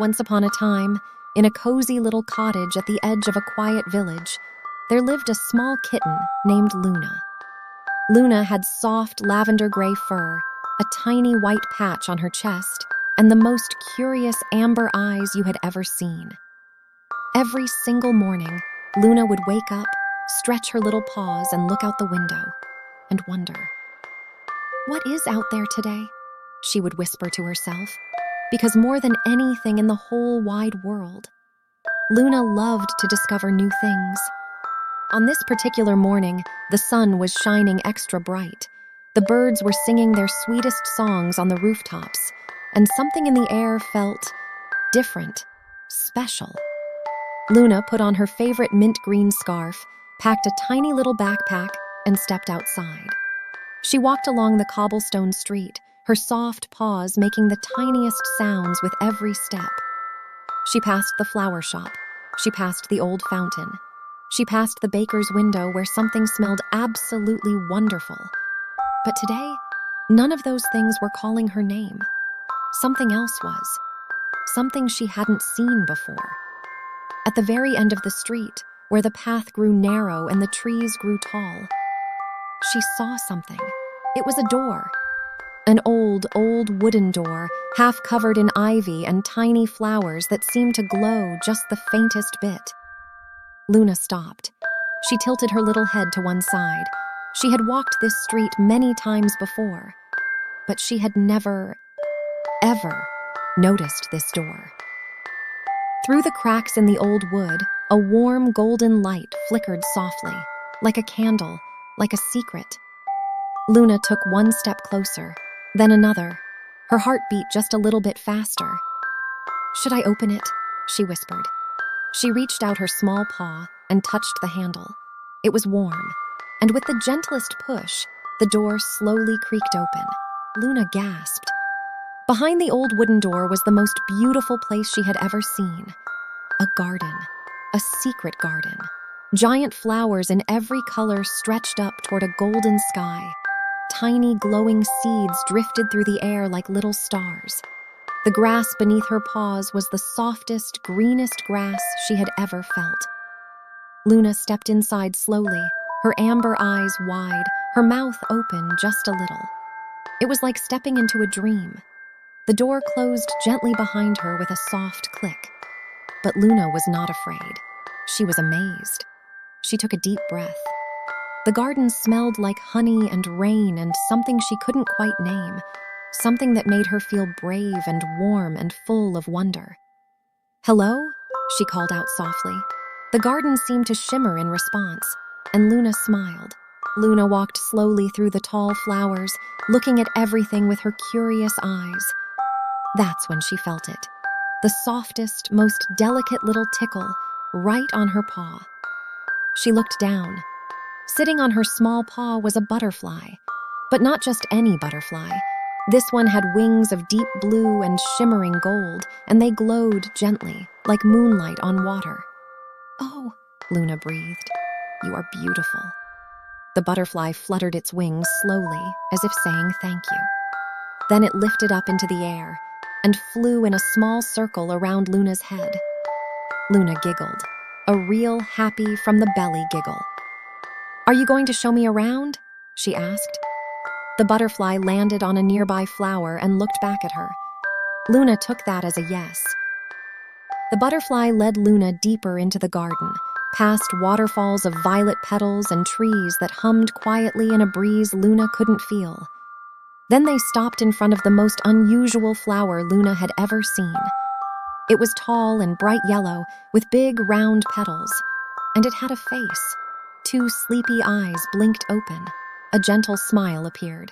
Once upon a time, in a cozy little cottage at the edge of a quiet village, there lived a small kitten named Luna. Luna had soft lavender-gray fur, a tiny white patch on her chest, and the most curious amber eyes you had ever seen. Every single morning, Luna would wake up, stretch her little paws, and look out the window, and wonder, "What is out there today?" she would whisper to herself, because more than anything in the whole wide world, Luna loved to discover new things. On this particular morning, the sun was shining extra bright. The birds were singing their sweetest songs on the rooftops, and something in the air felt different, special. Luna put on her favorite mint green scarf, packed a tiny little backpack, and stepped outside. She walked along the cobblestone street, her soft paws making the tiniest sounds with every step. She passed the flower shop. She passed the old fountain. She passed the baker's window where something smelled absolutely wonderful. But today, none of those things were calling her name. Something else was. Something she hadn't seen before. At the very end of the street, where the path grew narrow and the trees grew tall, she saw something. It was a door. An old wooden door, half covered in ivy and tiny flowers that seemed to glow just the faintest bit. Luna stopped. She tilted her little head to one side. She had walked this street many times before, but she had never, ever noticed this door. Through the cracks in the old wood, a warm golden light flickered softly, like a candle, like a secret. Luna took one step closer, then another. Her heart beat just a little bit faster. "Should I open it?" she whispered. She reached out her small paw and touched the handle. It was warm, and with the gentlest push, the door slowly creaked open. Luna gasped. Behind the old wooden door was the most beautiful place she had ever seen. A garden. A secret garden. Giant flowers in every color stretched up toward a golden sky. Tiny glowing seeds drifted through the air like little stars. The grass beneath her paws was the softest, greenest grass she had ever felt. Luna stepped inside slowly, her amber eyes wide, her mouth open just a little. It was like stepping into a dream. The door closed gently behind her with a soft click. But Luna was not afraid. She was amazed. She took a deep breath. The garden smelled like honey and rain and something she couldn't quite name, something that made her feel brave and warm and full of wonder. "Hello?" she called out softly. The garden seemed to shimmer in response, and Luna smiled. Luna walked slowly through the tall flowers, looking at everything with her curious eyes. That's when she felt it. The softest, most delicate little tickle right on her paw. She looked down. Sitting on her small paw was a butterfly, but not just any butterfly. This one had wings of deep blue and shimmering gold, and they glowed gently, like moonlight on water. "Oh," Luna breathed, "you are beautiful." The butterfly fluttered its wings slowly, as if saying thank you. Then it lifted up into the air and flew in a small circle around Luna's head. Luna giggled, a real happy from the belly giggle. "Are you going to show me around?" she asked. The butterfly landed on a nearby flower and looked back at her. Luna took that as a yes. The butterfly led Luna deeper into the garden, past waterfalls of violet petals and trees that hummed quietly in a breeze Luna couldn't feel. Then they stopped in front of the most unusual flower Luna had ever seen. It was tall and bright yellow, with big, round petals, and it had a face. 2 sleepy eyes blinked open. A gentle smile appeared.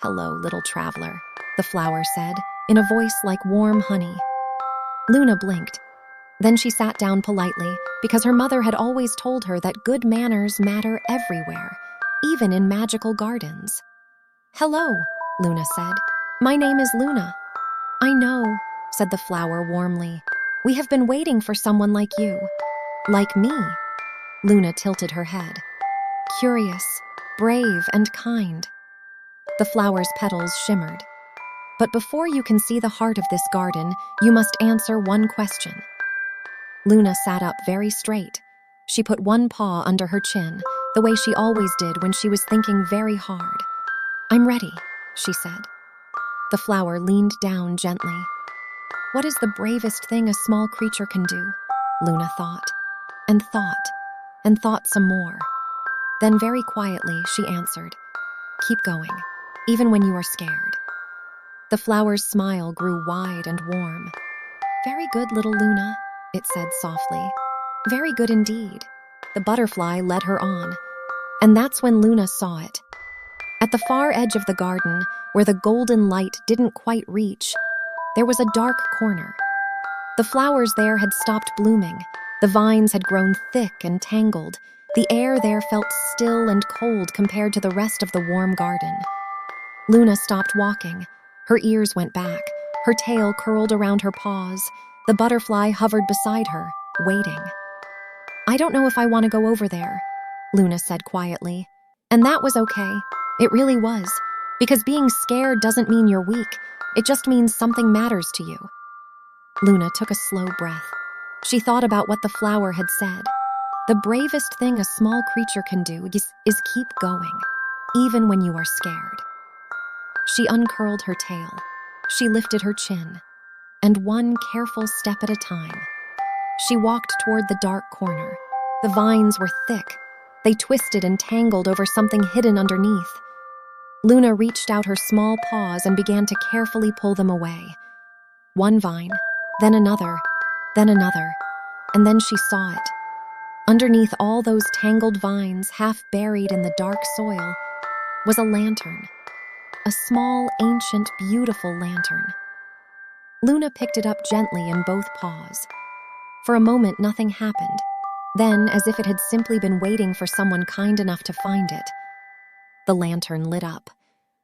"Hello, little traveler," the flower said, in a voice like warm honey. Luna blinked. Then she sat down politely, because her mother had always told her that good manners matter everywhere, even in magical gardens. "Hello," Luna said. "My name is Luna." "I know," said the flower warmly. "We have been waiting for someone like you." "Like me?" Luna tilted her head. "Curious, brave, and kind." The flower's petals shimmered. But before you can see the heart of this garden, you must answer one question." Luna sat up very straight. She put one paw under her chin, the way she always did when she was thinking very hard. "I'm ready," she said. The flower leaned down gently. "What is the bravest thing a small creature can do?" Luna thought, and thought, and thought some more. Then very quietly she answered, "Keep going, even when you are scared." The flower's smile grew wide and warm. "Very good, little Luna," it said softly. "Very good indeed." The butterfly led her on, and that's when Luna saw it. At the far edge of the garden, where the golden light didn't quite reach, there was a dark corner. The flowers there had stopped blooming. The vines had grown thick and tangled. The air there felt still and cold compared to the rest of the warm garden. Luna stopped walking. Her ears went back. Her tail curled around her paws. The butterfly hovered beside her, waiting. "I don't know if I want to go over there," Luna said quietly. And that was okay. It really was. Because being scared doesn't mean you're weak. It just means something matters to you. Luna took a slow breath. She thought about what the flower had said. The bravest thing a small creature can do is keep going, even when you are scared. She uncurled her tail. She lifted her chin. And one careful step at a time, she walked toward the dark corner. The vines were thick. They twisted and tangled over something hidden underneath. Luna reached out her small paws and began to carefully pull them away. One vine, then another, and then she saw it. Underneath all those tangled vines, half buried in the dark soil, was a lantern. A small, ancient, beautiful lantern. Luna picked it up gently in both paws. For a moment, nothing happened. Then, as if it had simply been waiting for someone kind enough to find it, the lantern lit up.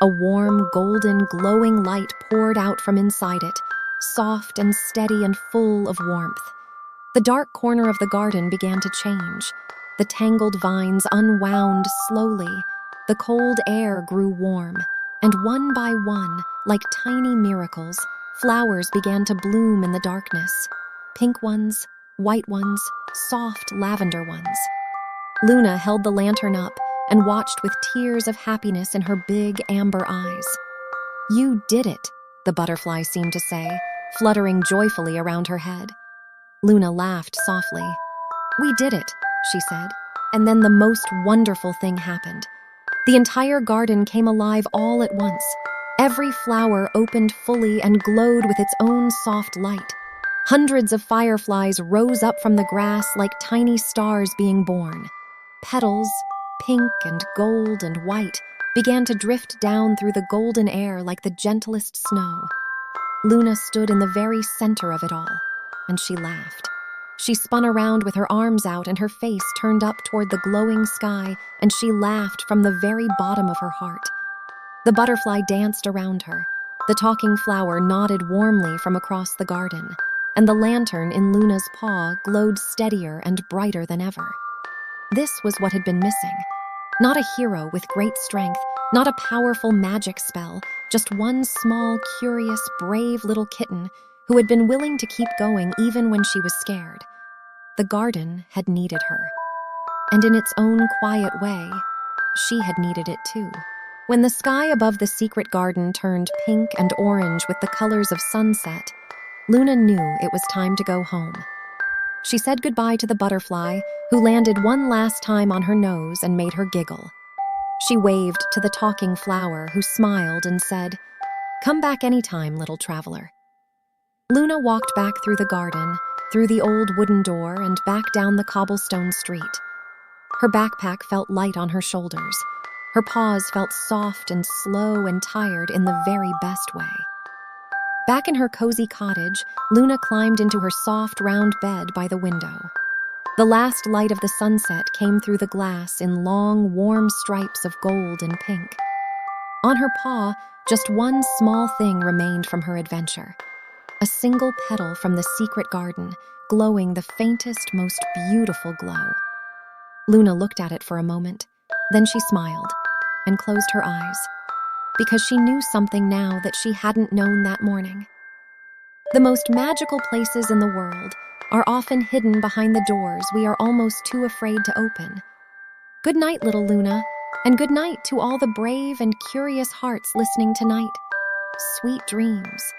A warm, golden, glowing light poured out from inside it, soft and steady and full of warmth. The dark corner of the garden began to change. The tangled vines unwound slowly. The cold air grew warm, and one by one, like tiny miracles, flowers began to bloom in the darkness. Pink ones, white ones, soft lavender ones. Luna held the lantern up and watched with tears of happiness in her big amber eyes. "You did it," the butterfly seemed to say, fluttering joyfully around her head. Luna laughed softly. "We did it," she said, and then the most wonderful thing happened. The entire garden came alive all at once. Every flower opened fully and glowed with its own soft light. Hundreds of fireflies rose up from the grass like tiny stars being born. Petals, pink and gold and white, began to drift down through the golden air like the gentlest snow. Luna stood in the very center of it all, and she laughed. She spun around with her arms out and her face turned up toward the glowing sky, and she laughed from the very bottom of her heart. The butterfly danced around her. The talking flower nodded warmly from across the garden, and the lantern in Luna's paw glowed steadier and brighter than ever. This was what had been missing. Not a hero with great strength, not a powerful magic spell, just one small, curious, brave little kitten who had been willing to keep going even when she was scared. The garden had needed her. And in its own quiet way, she had needed it too. When the sky above the secret garden turned pink and orange with the colors of sunset, Luna knew it was time to go home. She said goodbye to the butterfly, who landed one last time on her nose and made her giggle. She waved to the talking flower, who smiled and said, "Come back anytime, little traveler." Luna walked back through the garden, through the old wooden door, and back down the cobblestone street. Her backpack felt light on her shoulders. Her paws felt soft and slow and tired in the very best way. Back in her cozy cottage, Luna climbed into her soft, round bed by the window. The last light of the sunset came through the glass in long, warm stripes of gold and pink. On her paw, just one small thing remained from her adventure. A single petal from the secret garden, glowing the faintest, most beautiful glow. Luna looked at it for a moment. Then she smiled and closed her eyes. because she knew something now that she hadn't known that morning. The most magical places in the world are often hidden behind the doors we are almost too afraid to open. Good night, little Luna, and good night to all the brave and curious hearts listening tonight. Sweet dreams.